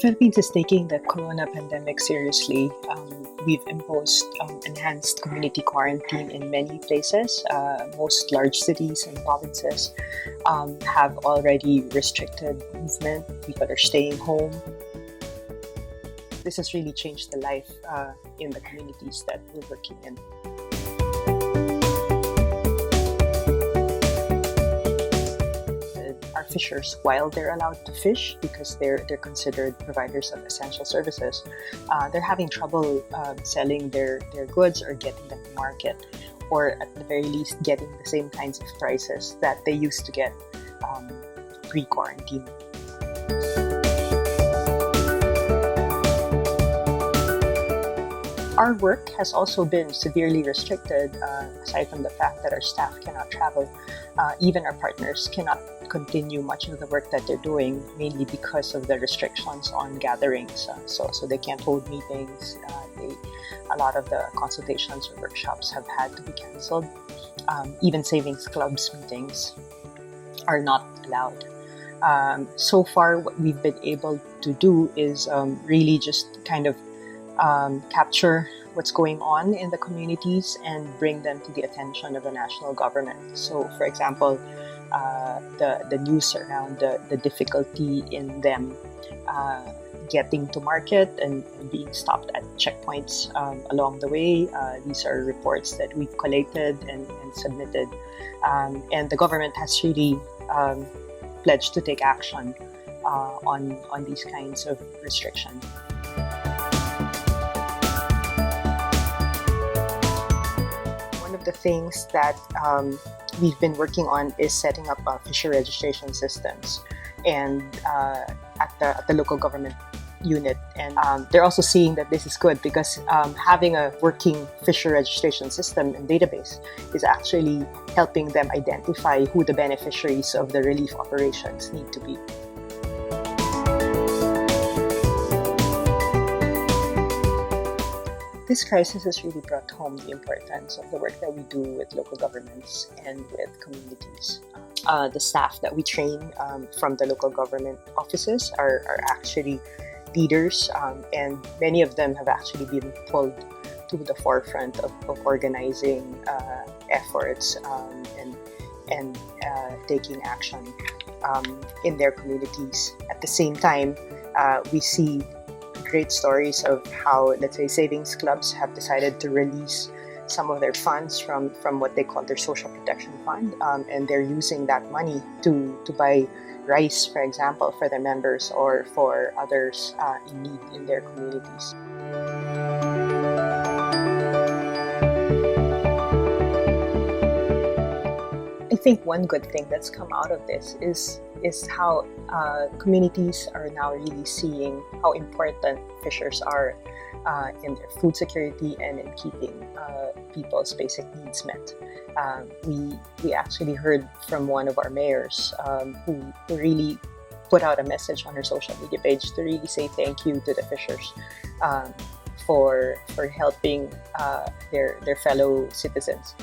Philippines is taking the corona pandemic seriously. We've imposed enhanced community quarantine in many places. Most large cities and provinces have already restricted movement. People are staying home. This has really changed the life in the communities that we're working in. Our fishers, while they're allowed to fish because they're considered providers of essential services, they're having trouble selling their goods or getting them to market, or at the very least getting the same kinds of prices that they used to get pre-quarantine. Our work has also been severely restricted, aside from the fact that our staff cannot travel. Even our partners cannot continue much of the work that they're doing, mainly because of the restrictions on gatherings. So they can't hold meetings. A lot of the consultations or workshops have had to be cancelled. Even savings clubs meetings are not allowed. So far, what we've been able to do is really just kind of capture what's going on in the communities and bring them to the attention of the national government. So, for example, the news around the difficulty in them getting to market and being stopped at checkpoints along the way. These are reports that we've collated and submitted. And the government has really pledged to take action on these kinds of restrictions. One of the things that we've been working on is setting up fisher registration systems and at the local government unit. And they're also seeing that this is good because having a working fisher registration system and database is actually helping them identify who the beneficiaries of the relief operations need to be. This crisis has really brought home the importance of the work that we do with local governments and with communities. The staff that we train from the local government offices are actually leaders, and many of them have actually been pulled to the forefront of organizing efforts and taking action in their communities. At the same time, we see great stories of how, let's say, savings clubs have decided to release some of their funds from what they call their social protection fund, and they're using that money to buy rice, for example, for their members or for others in need in their communities. I think one good thing that's come out of this is how communities are now really seeing how important fishers are in their food security and in keeping people's basic needs met. We actually heard from one of our mayors who really put out a message on her social media page to really say thank you to the fishers for helping their fellow citizens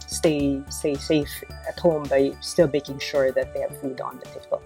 stay safe at home by still making sure that they have food on the table.